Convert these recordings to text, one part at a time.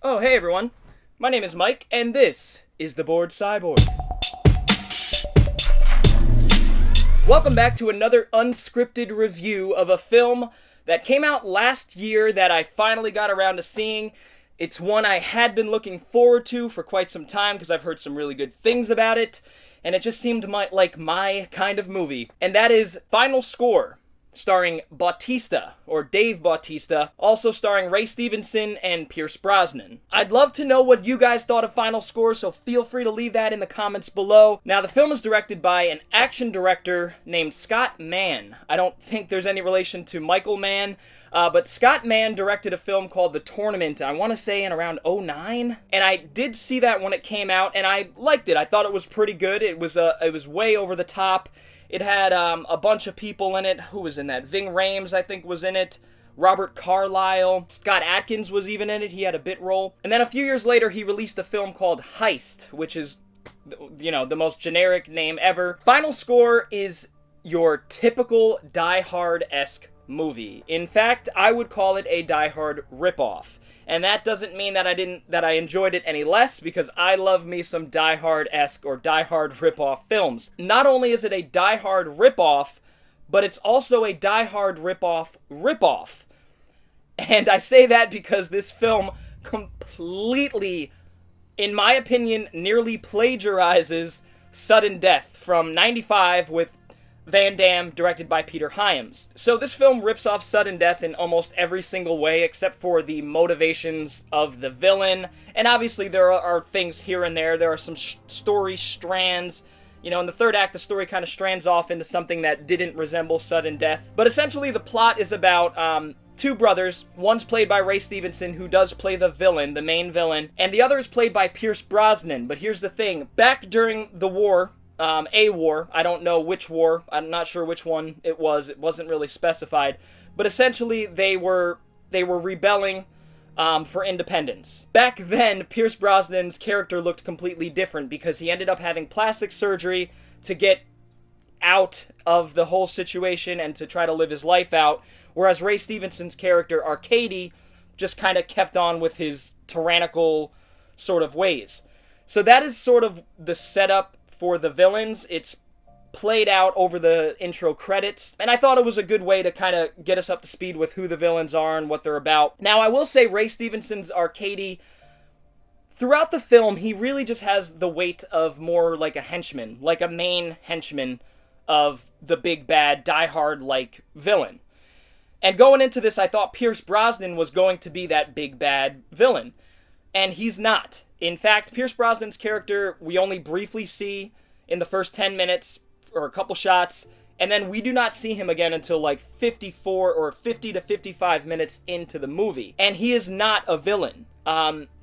Oh, hey everyone. My name is Mike, and this is The Bored Cyborg. Welcome back to another unscripted review of a film that came out last year that I finally got around to seeing. It's one I had been looking forward to for quite some time because I've heard some really good things about it, and it just seemed like my kind of movie. And that is Final Score, starring Bautista, or Dave Bautista, also starring Ray Stevenson and Pierce Brosnan. I'd love to know what you guys thought of Final Score, so feel free to leave that in the comments below. Now, the film is directed by an action director named Scott Mann. I don't think there's any relation to Michael Mann, but Scott Mann directed a film called The Tournament, I want to say in around 2009, and I did see that when it came out, and I liked it. I thought it was pretty good. It was way over the top. It had a bunch of people in it. Who was in that? Ving Rhames, I think, was in it. Robert Carlyle. Scott Adkins was even in it. He had a bit role. And then a few years later, he released a film called Heist, which is, the most generic name ever. Final Score is your typical Die Hard-esque movie. In fact, I would call it a Die Hard ripoff. And that doesn't mean that I enjoyed it any less, because I love me some Die Hard-esque or Die Hard ripoff films. Not only is it a Die Hard ripoff, but it's also a Die Hard ripoff. And I say that because this film completely, in my opinion, nearly plagiarizes Sudden Death from '95 with Van Damme, directed by Peter Hyams. So this film rips off Sudden Death in almost every single way, except for the motivations of the villain. And obviously there are things here and there. There are some story strands. In the third act, the story kind of strands off into something that didn't resemble Sudden Death. But essentially the plot is about two brothers. One's played by Ray Stevenson, who does play the villain, the main villain. And the other is played by Pierce Brosnan. But here's the thing. Back during the war, a war. I don't know which war. I'm not sure which one it was. It wasn't really specified. But essentially, they were rebelling for independence. Back then, Pierce Brosnan's character looked completely different because he ended up having plastic surgery to get out of the whole situation and to try to live his life out, whereas Ray Stevenson's character, Arcady, just kind of kept on with his tyrannical sort of ways. So that is sort of the setup for the villains. It's played out over the intro credits, and I thought it was a good way to kind of get us up to speed with who the villains are and what they're about. Now, I will say Ray Stevenson's Arcady, throughout the film, he really just has the weight of more like a henchman, like a main henchman of the big bad, die-hard-like villain. And going into this, I thought Pierce Brosnan was going to be that big bad villain, and he's not. In fact, Pierce Brosnan's character, we only briefly see in the first 10 minutes, or a couple shots, and then we do not see him again until like 54 or 50 to 55 minutes into the movie. And he is not a villain.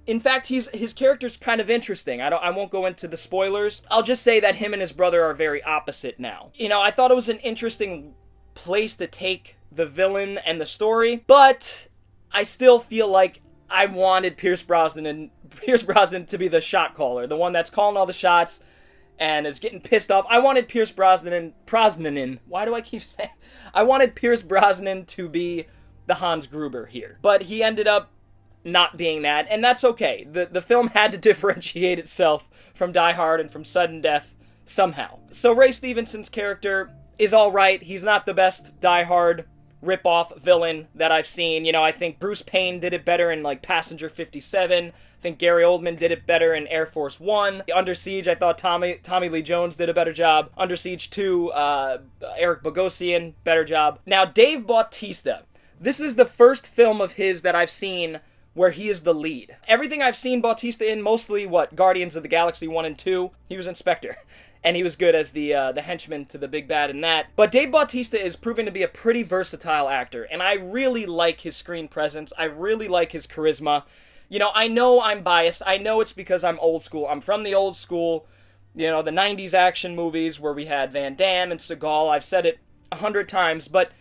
In fact, his character's kind of interesting. I won't go into the spoilers. I'll just say that him and his brother are very opposite now. I thought it was an interesting place to take the villain and the story, but I still feel like I wanted Pierce Brosnan to be the shot caller, the one that's calling all the shots and is getting pissed off. I wanted Pierce Brosnan. Why do I keep saying? I wanted Pierce Brosnan to be the Hans Gruber here, but he ended up not being that, and that's okay. The film had to differentiate itself from Die Hard and from Sudden Death somehow. So Ray Stevenson's character is all right. He's not the best Die Hard rip-off villain that I've seen. I think Bruce Payne did it better in, Passenger 57. I think Gary Oldman did it better in Air Force One. Under Siege, I thought Tommy Lee Jones did a better job. Under Siege 2, Eric Bogosian, better job. Now, Dave Bautista. This is the first film of his that I've seen where he is the lead. Everything I've seen Bautista in, mostly, Guardians of the Galaxy 1 and 2, he was Inspector. And he was good as the henchman to the big bad in that. But Dave Bautista is proving to be a pretty versatile actor, and I really like his screen presence. I really like his charisma. I know I'm biased. I know it's because I'm old school. I'm from the old school, the 90s action movies where we had Van Damme and Seagal. I've said it 100 times, but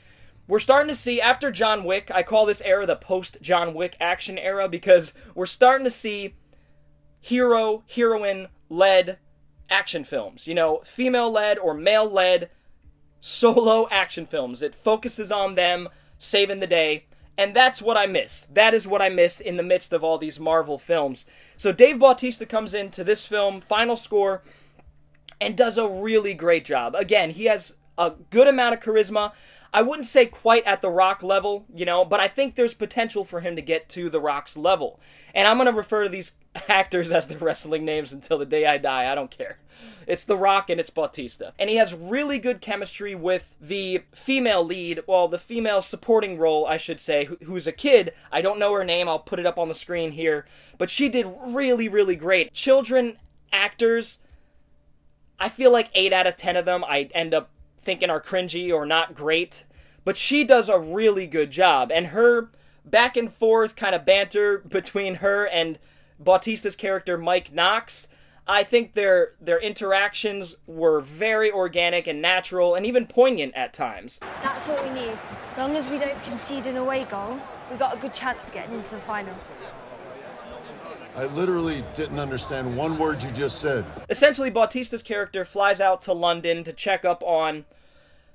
we're starting to see, after John Wick, I call this era the post-John Wick action era, because we're starting to see heroine-led action films, female-led or male-led solo action films. It focuses on them saving the day, And that's what I miss. That is what I miss in the midst of all these Marvel films. So Dave Bautista comes into this film, final score, and does a really great job. Again, he has a good amount of charisma. I wouldn't say quite at The Rock level, but I think there's potential for him to get to The Rock's level. And I'm going to refer to these actors as their wrestling names until the day I die. I don't care. It's The Rock and it's Bautista. And he has really good chemistry with the female lead, well, the female supporting role, I should say, who's a kid. I don't know her name. I'll put it up on the screen here. But she did really, really great. Children actors, I feel like 8 out of 10 of them I end up thinking are cringy or not great, but she does a really good job, and her back and forth kind of banter between her and Bautista's character Mike Knox, I think their interactions were very organic and natural and even poignant at times. That's what we need. As long as we don't concede an away goal, we got a good chance of getting into the final. I literally didn't understand one word you just said. Essentially, Bautista's character flies out to London to check up on,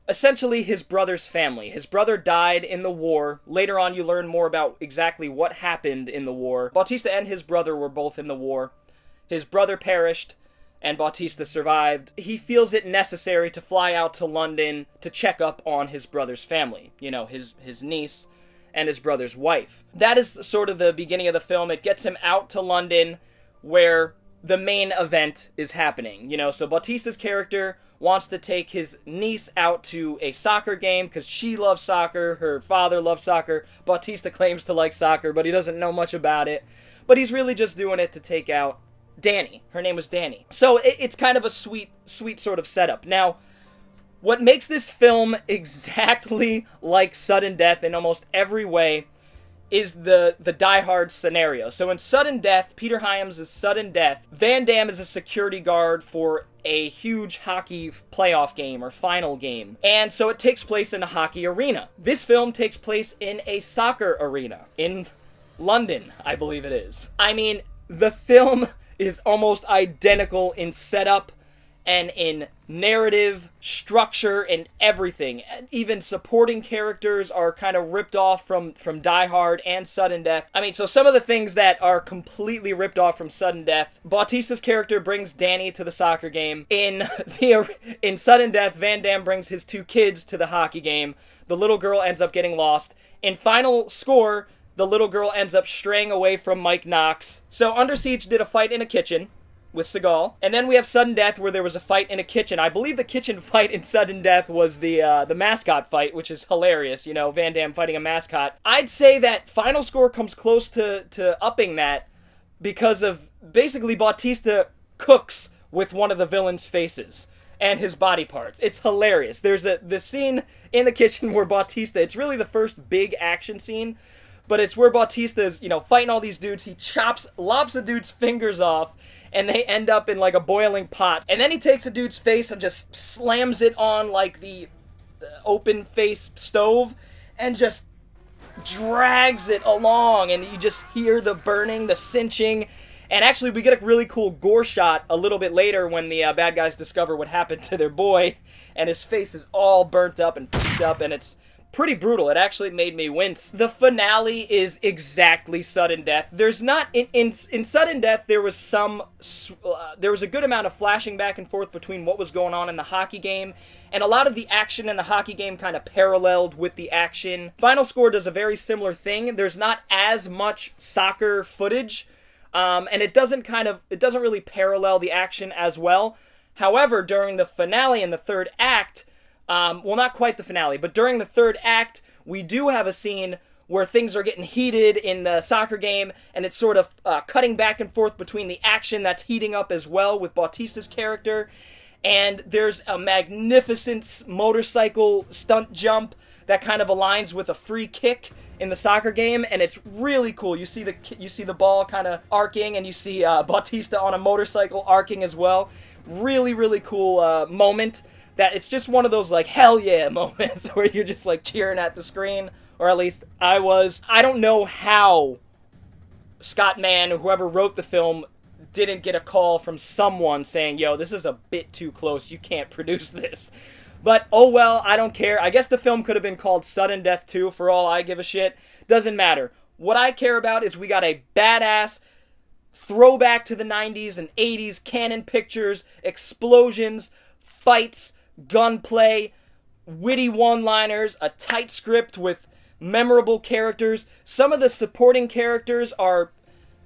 essentially, his brother's family. His brother died in the war. Later on, you learn more about exactly what happened in the war. Bautista and his brother were both in the war. His brother perished, and Bautista survived. He feels it necessary to fly out to London to check up on his brother's family. His niece and his brother's wife. That is sort of the beginning of the film. It gets him out to London where the main event is happening. So Bautista's character wants to take his niece out to a soccer game because she loves soccer, her father loves soccer. Bautista claims to like soccer, but he doesn't know much about it. But he's really just doing it to take out Danny. Her name was Danny. So it's kind of a sweet sort of setup. Now, what makes this film exactly like Sudden Death in almost every way is the Die Hard scenario. So in Sudden Death, Peter Hyams' Sudden Death, Van Damme is a security guard for a huge hockey playoff game or final game. And so it takes place in a hockey arena. This film takes place in a soccer arena in London, I believe it is. I mean, the film is almost identical in setup and in narrative, structure, and everything. Even supporting characters are kind of ripped off from Die Hard and Sudden Death. I mean, so some of the things that are completely ripped off from Sudden Death, Bautista's character brings Danny to the soccer game. In Sudden Death, Van Damme brings his 2 kids to the hockey game. The little girl ends up getting lost. In Final Score, the little girl ends up straying away from Mike Knox. So Under Siege did a fight in a kitchen with Seagal. And then we have Sudden Death, where there was a fight in a kitchen. I believe the kitchen fight in Sudden Death was the mascot fight, which is hilarious. Van Damme fighting a mascot. I'd say that Final Score comes close to upping that because of basically Bautista cooks with one of the villain's faces and his body parts. It's hilarious. There's the scene in the kitchen where Bautista, it's really the first big action scene, but it's where Bautista is, fighting all these dudes. He lops a dude's fingers off, and they end up in like a boiling pot. And then he takes a dude's face and just slams it on like the open face stove and just drags it along. And you just hear the burning, the cinching. And actually we get a really cool gore shot a little bit later when the bad guys discover what happened to their boy. And his face is all burnt up and f***ed up, and it's pretty brutal. It actually made me wince. The finale is exactly Sudden Death. There's not in Sudden Death there was a good amount of flashing back and forth between what was going on in the hockey game, and a lot of the action in the hockey game kind of paralleled with the action. Final Score does a very similar thing. There's not as much soccer footage, and it doesn't really parallel the action as well. However, during the finale in the third act, well, not quite the finale, but during the third act, we do have a scene where things are getting heated in the soccer game, and it's sort of cutting back and forth between the action that's heating up as well with Bautista's character, and there's a magnificent motorcycle stunt jump that kind of aligns with a free kick in the soccer game, and it's really cool. You see the ball kind of arcing, and you see Bautista on a motorcycle arcing as well. Really, really cool moment. That it's just one of those like hell yeah moments where you're just like cheering at the screen, or at least I was. I don't know how Scott Mann or whoever wrote the film didn't get a call from someone saying, yo, this is a bit too close, you can't produce this. But oh well, I don't care. I guess the film could have been called Sudden Death 2 for all I give a shit. Doesn't matter. What I care about is we got a badass throwback to the 90s and 80s canon pictures, explosions, fights, gunplay, witty one-liners, a tight script with memorable characters. Some of the supporting characters are,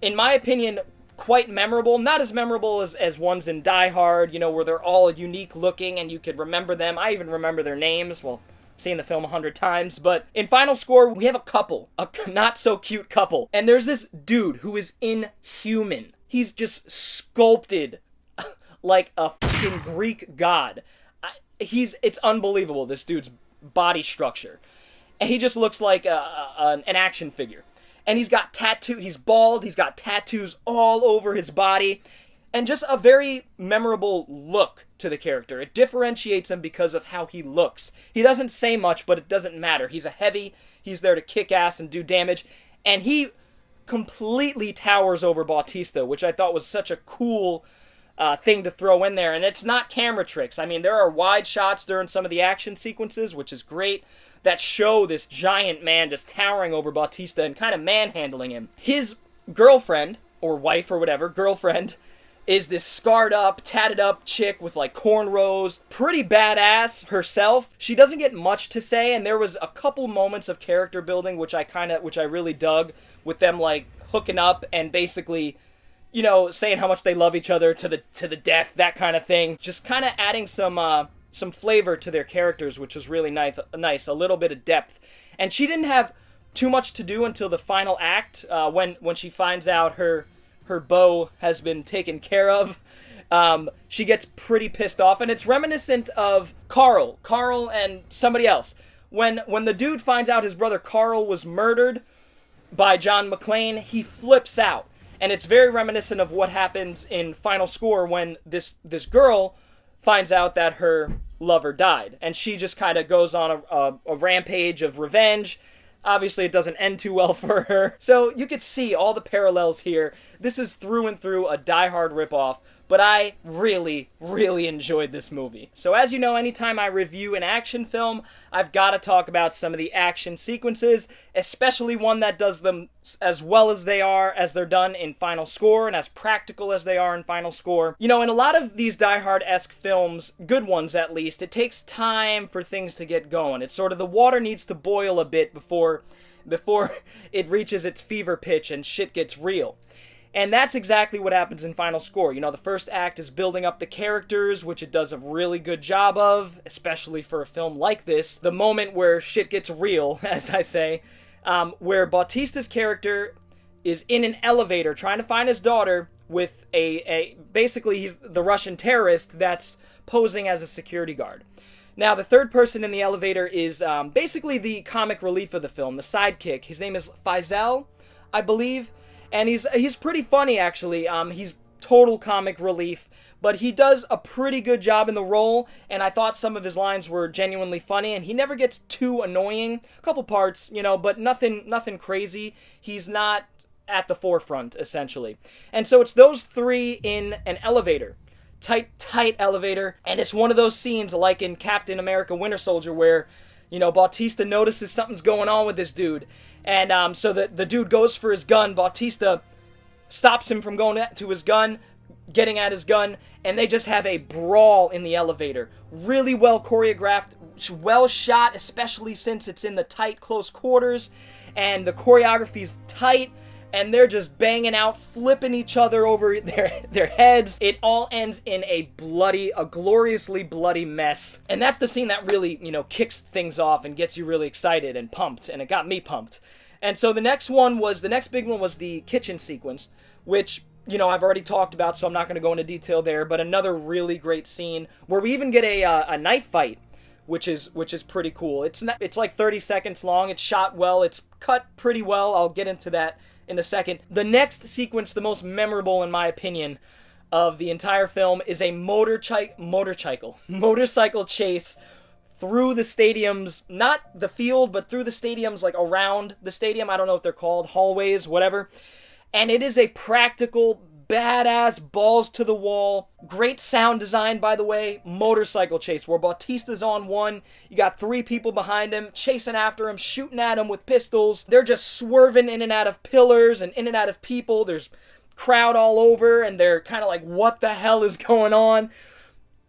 in my opinion, quite memorable. Not as memorable as ones in Die Hard, you know, where they're all unique looking and you could remember them. I even remember their names. Well, I've seen the film 100 times. But in Final Score, we have a couple. A not so cute couple. And there's this dude who is inhuman. He's just sculpted like a fucking Greek god. It's unbelievable, this dude's body structure. And he just looks like an action figure. And he's got he's bald, he's got tattoos all over his body, and just a very memorable look to the character. It differentiates him because of how he looks. He doesn't say much, but it doesn't matter. He's a heavy, he's there to kick ass and do damage, and he completely towers over Bautista, which I thought was such a cool thing to throw in there. And it's not camera tricks. I mean, there are wide shots during some of the action sequences, which is great, that show this giant man just towering over Bautista and kind of manhandling him. His girlfriend, or wife or whatever, girlfriend, is this scarred up, tatted up chick with like cornrows, pretty badass herself. She doesn't get much to say, and there was a couple moments of character building which I really dug, with them like hooking up and basically, you know, saying how much they love each other to the death, that kind of thing. Just kind of adding some flavor to their characters, which was really nice, a little bit of depth. And she didn't have too much to do until the final act, when she finds out her beau has been taken care of. She gets pretty pissed off, and it's reminiscent of Carl and somebody else. When the dude finds out his brother Carl was murdered by John McClane, he flips out. And it's very reminiscent of what happens in Final Score when this girl finds out that her lover died. And she just kind of goes on a rampage of revenge. Obviously, it doesn't end too well for her. So you could see all the parallels here. This is through and through a Die Hard ripoff, but I really, really enjoyed this movie. So as you know, anytime I review an action film, I've got to talk about some of the action sequences, especially one that does them as well as they're done in Final Score, and as practical as they are in Final Score. You know, in a lot of these Die Hard-esque films, good ones at least, it takes time for things to get going. It's sort of the water needs to boil a bit before it reaches its fever pitch and shit gets real. And that's exactly what happens in Final Score. You know, the first act is building up the characters, which it does a really good job of, especially for a film like this. The moment where shit gets real, as I say, where Bautista's character is in an elevator trying to find his daughter with basically he's the Russian terrorist that's posing as a security guard. Now, the third person in the elevator is basically the comic relief of the film, the sidekick. His name is Faisal, I believe. And he's pretty funny, actually. He's total comic relief, but he does a pretty good job in the role, and I thought some of his lines were genuinely funny, and he never gets too annoying. A couple parts, you know, but nothing crazy. He's not at the forefront, essentially. And so it's those three in an elevator. Tight elevator, and it's one of those scenes like in Captain America Winter Soldier where, you know, Bautista notices something's going on with this dude. And so the dude goes for his gun. Bautista stops him from going to his gun, getting at his gun, and they just have a brawl in the elevator. Really well choreographed, well shot, especially since it's in the tight, close quarters, and the choreography's tight, and they're just banging out, flipping each other over their heads. It all ends in a gloriously bloody mess. And that's the scene that really, you know, kicks things off and gets you really excited and pumped, and it got me pumped. And so the next big one was the kitchen sequence, which, you know, I've already talked about, so I'm not going to go into detail there, but another really great scene where we even get a knife fight, which is pretty cool. It's like 30 seconds long. It's shot well. It's cut pretty well. I'll get into that in a second. The next sequence, the most memorable in my opinion of the entire film, is a motorcycle chase through the stadiums, not the field, but through the stadiums, like around the stadium. I don't know what they're called, hallways, whatever. And it is a practical, badass, balls to the wall. Great sound design, by the way. Motorcycle chase where Bautista's on one. You got 3 people behind him, chasing after him, shooting at him with pistols. They're just swerving in and out of pillars and in and out of people. There's crowd all over, and they're kind of like, what the hell is going on?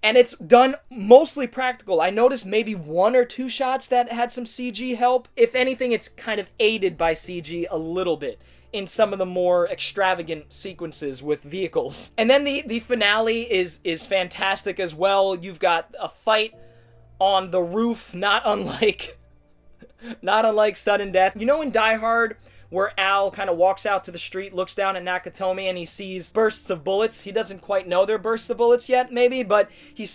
And it's done mostly practical. I noticed maybe 1 or 2 shots that had some CG help. If anything, it's kind of aided by CG a little bit in some of the more extravagant sequences with vehicles. And then the finale is fantastic as well. You've got a fight on the roof, not unlike sudden death. You know in Die Hard where Al kind of walks out to the street, looks down at Nakatomi, and he sees bursts of bullets. He doesn't quite know they're bursts of bullets yet, maybe, but we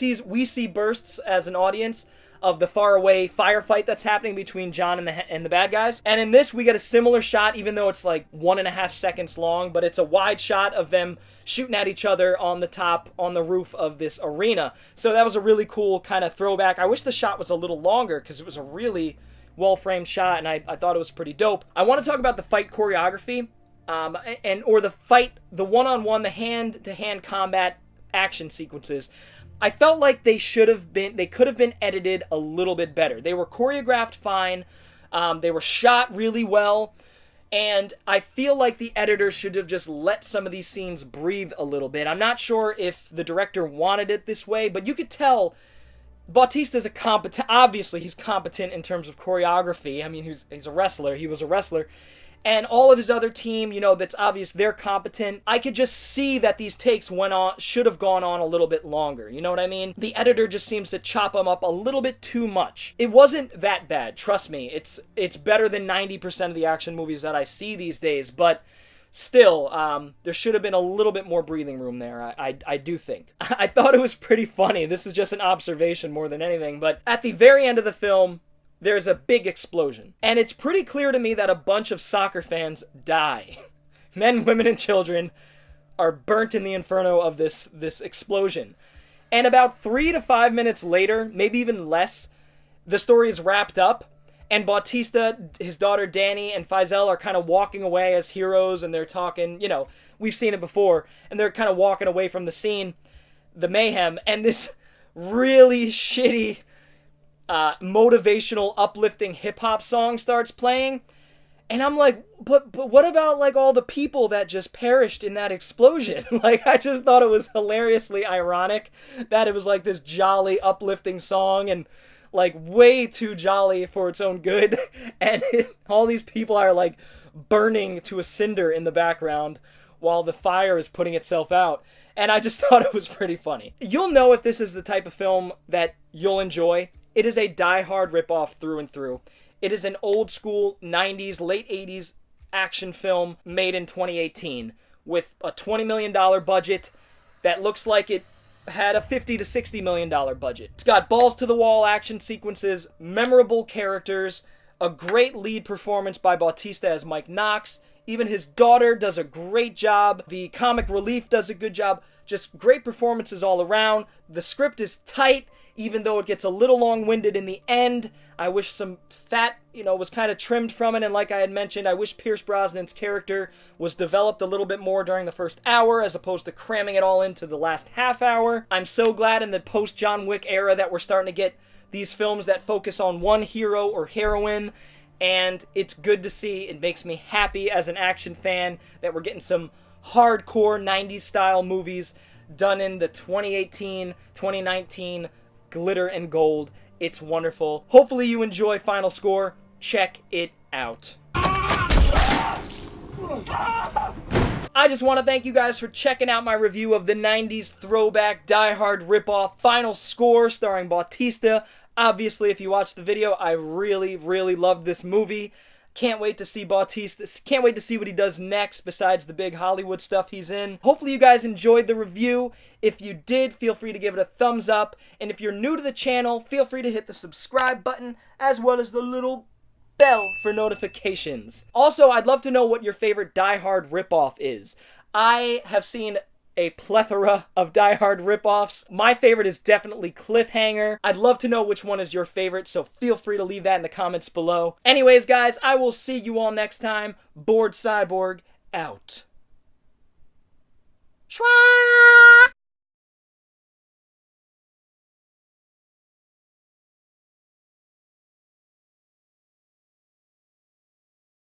see bursts as an audience of the faraway firefight that's happening between John and the bad guys. And in this, we get a similar shot, even though it's like 1.5 seconds long, but it's a wide shot of them shooting at each other on the roof of this arena. So that was a really cool kind of throwback. I wish the shot was a little longer because it was a really well-framed shot, and I thought it was pretty dope. I want to talk about the fight choreography, or the one-on-one, the hand-to-hand combat action sequences. I felt like they could have been edited a little bit better. They were choreographed fine, they were shot really well, and I feel like the editor should have just let some of these scenes breathe a little bit. I'm not sure if the director wanted it this way, but you could tell Bautista's obviously he's competent in terms of choreography. I mean, he's a wrestler. He was a wrestler. And all of his other team, that's obvious they're competent. I could just see that these takes should have gone on a little bit longer. You know what I mean? The editor just seems to chop them up a little bit too much. It wasn't that bad, trust me. It's better than 90% of the action movies that I see these days, but still, there should have been a little bit more breathing room there, I do think. I thought it was pretty funny. This is just an observation more than anything, but at the very end of the film, there's a big explosion. And it's pretty clear to me that a bunch of soccer fans die. Men, women, and children are burnt in the inferno of this explosion. And about 3 to 5 minutes later, maybe even less, the story is wrapped up, and Bautista, his daughter Danny, and Faisal are kind of walking away as heroes, and they're talking, we've seen it before, and they're kind of walking away from the scene, the mayhem, and this really shitty motivational, uplifting hip-hop song starts playing, and I'm like, but what about like all the people that just perished in that explosion? Like, I just thought it was hilariously ironic that it was like this jolly, uplifting song, and like way too jolly for its own good, and all these people are like burning to a cinder in the background while the fire is putting itself out, and I just thought it was pretty funny. You'll know if this is the type of film that you'll enjoy. It is a die-hard ripoff through and through. It is an old-school 90s, late 80s action film made in 2018 with a $20 million budget that looks like it had a $50 to $60 million budget. It's got balls-to-the-wall action sequences, memorable characters, a great lead performance by Bautista as Mike Knox. Even his daughter does a great job. The comic relief does a good job. Just great performances all around. The script is tight, even though it gets a little long-winded in the end. I wish some fat, was kind of trimmed from it, and like I had mentioned, I wish Pierce Brosnan's character was developed a little bit more during the first hour, as opposed to cramming it all into the last half hour. I'm so glad in the post-John Wick era that we're starting to get these films that focus on one hero or heroine, and it's good to see. It makes me happy as an action fan that we're getting some hardcore 90s style movies done in the 2018, 2019 glitter and gold. It's wonderful. Hopefully you enjoy Final Score. Check it out. I just want to thank you guys for checking out my review of the 90s throwback Die Hard ripoff Final Score starring Bautista. Obviously, if you watched the video, I really, really loved this movie. Can't wait to see Bautista. Can't wait to see what he does next besides the big Hollywood stuff he's in. Hopefully you guys enjoyed the review. If you did, feel free to give it a thumbs up. And if you're new to the channel, feel free to hit the subscribe button as well as the little bell for notifications. Also, I'd love to know what your favorite Die Hard ripoff is. I have seen a plethora of Die Hard ripoffs. My favorite is definitely Cliffhanger. I'd love to know which one is your favorite, so feel free to leave that in the comments below. Anyways, guys, I will see you all next time. Bored Cyborg, out.